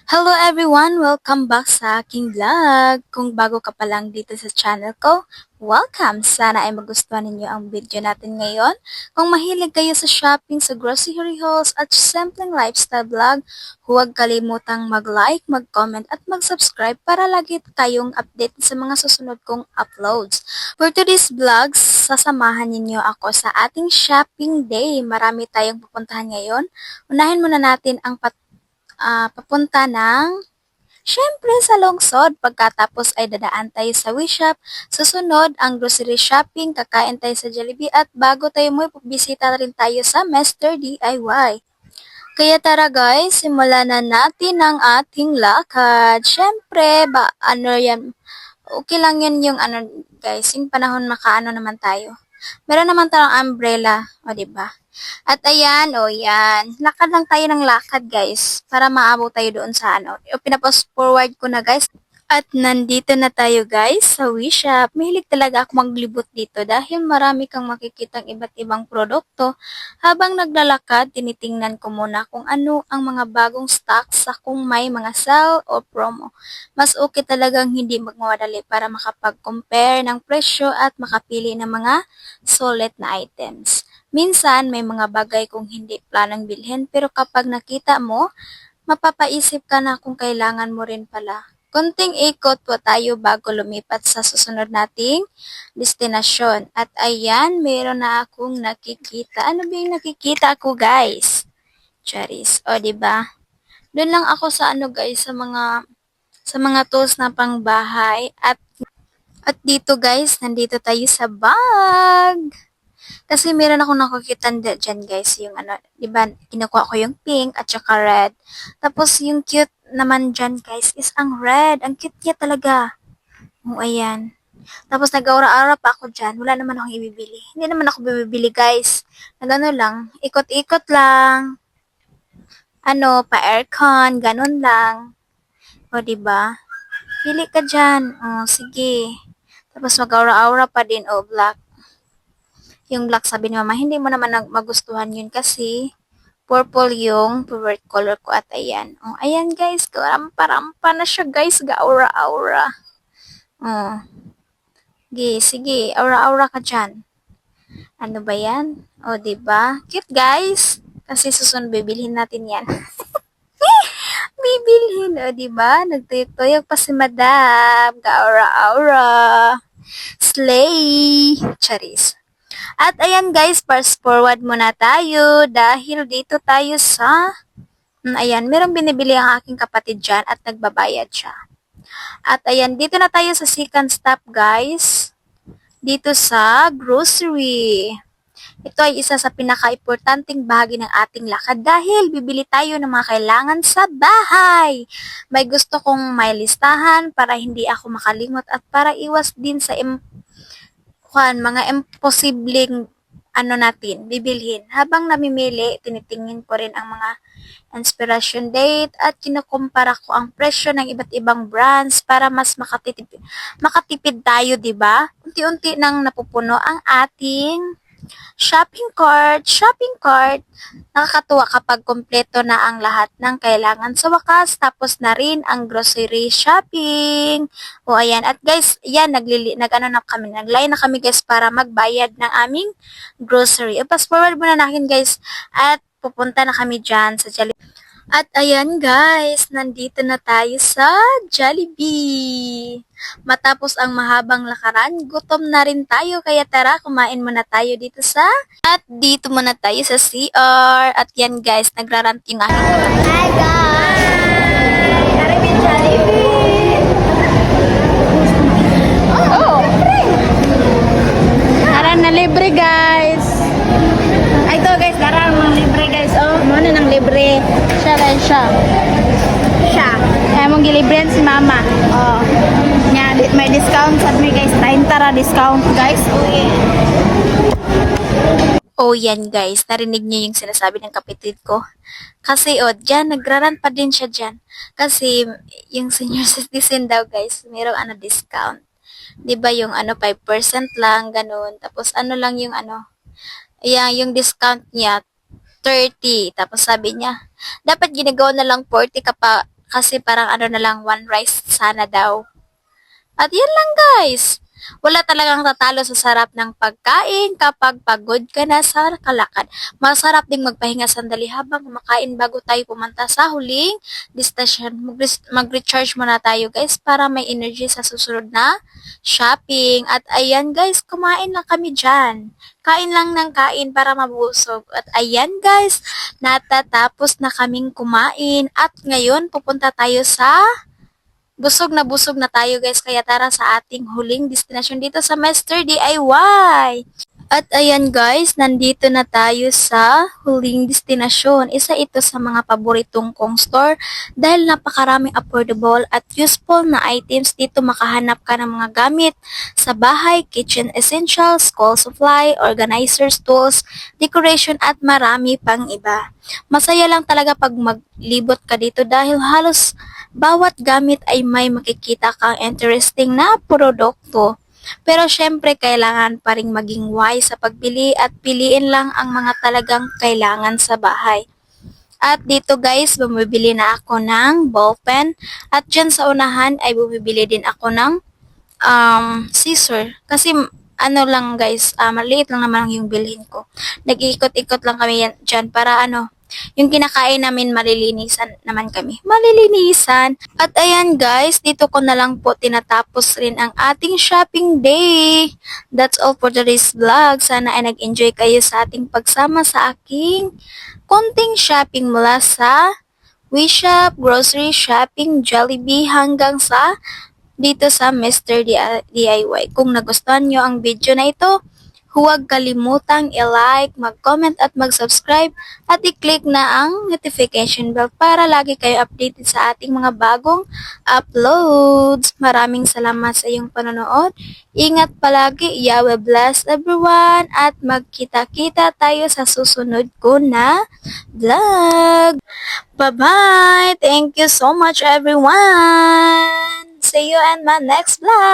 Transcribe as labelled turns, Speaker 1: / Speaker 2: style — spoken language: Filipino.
Speaker 1: Hello everyone! Welcome back sa aking vlog. Kung bago ka pa lang dito sa channel ko, welcome! Sana ay magustuhan ninyo ang video natin ngayon. Kung mahilig kayo sa shopping, sa grocery hauls at simpleng lifestyle vlog, huwag kalimutang mag-like, mag-comment at mag-subscribe para lagi kayong update sa mga susunod kong uploads. For today's vlogs, sasamahan ninyo ako sa ating shopping day. Marami tayong pupuntahan ngayon. Unahin muna natin ang papunta ng syempre sa lungsod. Pagkatapos ay dadaan tayo sa Wishop. Susunod ang grocery shopping, kakain tayo sa Jollibee at bago tayo mo bisita rin tayo sa Master DIY. Kaya tara guys, simulan na natin ang ating lakad. Syempre, ano yan, okay lang yan yung ano guys, yung panahon makaano naman tayo. Meron naman tayong umbrella, o di ba? At ayan, o yan. Lakad lang tayo ng lakad, guys. Para maabot tayo doon sa ano. Pinapost forward ko na, guys. At nandito na tayo, guys, sa Wishop. Mahilig talaga ako maglibot dito dahil marami kang makikitang iba't ibang produkto. Habang naglalakad, tinitingnan ko muna kung ano ang mga bagong stocks sa kung may mga sale o promo. Mas okay talagang hindi magmamadali para makapag-compare ng presyo at makapili ng mga solid na items. Minsan, may mga bagay kung hindi planong bilhin pero kapag nakita mo, mapapaisip ka na kung kailangan mo rin pala. Konting ikot po tayo bago lumipat sa susunod nating destinasyon. At ayan, meron na akong nakikita. Ano ba yung nakikita ako, guys? Charis. O, ba? Diba? Doon lang ako sa ano, guys, sa mga tools na pangbahay. At dito, guys, nandito tayo sa bag. Kasi meron akong nakikita dyan guys, yung ano, di ba, kinukuha ko yung pink at saka red. Tapos yung cute naman dyan guys is ang red. Ang cute niya talaga. O, ayan. Tapos nag-aura-aura pa ako dyan. Wala naman akong ibibili. Hindi naman ako bibili guys. Nagano lang, ikot-ikot lang. Ano, pa-aircon, ganun lang. O, di ba? Pili ka dyan. O, sige. Tapos mag-aura-aura pa din. O, black. Yung black sabi ni mama, hindi mo naman magustuhan yun kasi purple yung favorite color ko at ayan. Oh, ayan guys, rampa-rampa na siya guys, ga-aura-aura. Oh, sige, aura-aura ka dyan. Ano ba yan? Oh, ba diba? Cute guys. Kasi susunod bibilhin natin yan. Bibilhin, oh, ba diba? Nagtuyok pa si madam, ga-aura-aura. Slay! Charis. At ayan guys, fast forward muna tayo dahil dito tayo sa ayan, merong binibili ang aking kapatid dyan at nagbabayad siya. At ayan, dito na tayo sa second stop guys. Dito sa grocery. Ito ay isa sa pinaka-importanting bahagi ng ating lakad dahil bibili tayo ng mga kailangan sa bahay. May gusto kong may listahan para hindi ako makalimot at para iwas din sa mga imposibleng bibilhin. Habang namimili, tinitingin ko rin ang mga inspiration date at kinukumpara ko ang presyo ng iba't ibang brands para mas makatipid tayo, 'di ba? Unti-unti nang napupuno ang ating shopping cart. Nakakatuwa kapag kompleto na ang lahat ng kailangan sa wakas, tapos na rin ang grocery shopping. O ayan, at guys, yan, nagline na kami guys para magbayad ng aming grocery. Fast forward muna natin guys, at pupunta na kami dyan sa Jollibee. At ayan guys, nandito na tayo sa Jollibee. Matapos ang mahabang lakaran, gutom na rin tayo kaya tara kumain muna tayo dito at dito muna tayo sa CR. At yan guys, nagrarant yung aking kapatid. Hi guys! Jollibee, Jollibee! Oh! Tara na libre guys! Ay to guys, tara mga libre guys. Oh, ano nang libre? Siya lang siya. Kaya mong gilibrihan si mama. Oh. Nya, may discount sa me guys. 30 ra discount guys. Oh yeah. Oh yan guys, narinig niyo yung sinasabi ng kapatid ko. Kasi dyan, nagraran pa din siya dyan. Kasi yung senior citizen daw guys, mayroong discount. 'Di ba yung 5% lang, ganun. Tapos lang yung ayan, yung discount niya, 30. Tapos sabi niya, dapat ginagawa na lang 40 Kasi parang ano na lang, one rice sana daw. At yan lang guys. Wala talagang tatalo sa sarap ng pagkain kapag pagod ka na sa kalakad. Masarap ding magpahinga sandali habang kumakain bago tayo pumunta sa huling destination. Mag-recharge muna tayo guys para may energy sa susunod na shopping. At ayan guys, kumain lang kami dyan. Kain lang ng kain para mabusog. At ayan guys, natatapos na kaming kumain. At ngayon, pupunta tayo sa busog na tayo guys, kaya tara sa ating huling destination dito sa Master DIY. At ayan guys, nandito na tayo sa huling destinasyon. Isa ito sa mga paboritong kong store dahil napakaraming affordable at useful na items dito. Makahanap ka ng mga gamit sa bahay, kitchen essentials, school supply, organizers, tools, decoration at marami pang iba. Masaya lang talaga pag maglibot ka dito dahil halos bawat gamit ay may makikita kang interesting na produkto. Pero syempre, kailangan pa ring maging wise sa pagpili at piliin lang ang mga talagang kailangan sa bahay. At dito guys, bumibili na ako ng ballpen. At dyan sa unahan ay bumibili din ako ng scissor. Kasi ano lang guys, maliit lang naman yung bilhin ko. Nag-iikot-ikot lang kami dyan para yung kinakain namin malilinisan naman kami. Malilinisan. At ayan guys, dito ko na lang po tinatapos rin ang ating shopping day. That's all for today's vlog. Sana ay nag-enjoy kayo sa ating pagsama sa aking konting shopping mula sa Wishop, grocery shopping, Jollibee hanggang sa dito sa Mr. DIY. Kung nagustuhan nyo ang video na ito, huwag kalimutang i-like, mag-comment at mag-subscribe at i-click na ang notification bell para lagi kayo updated sa ating mga bagong uploads. Maraming salamat sa iyong panonood. Ingat palagi. Yahweh bless everyone at magkita-kita tayo sa susunod ko na vlog. Bye-bye! Thank you so much everyone! See you in my next vlog!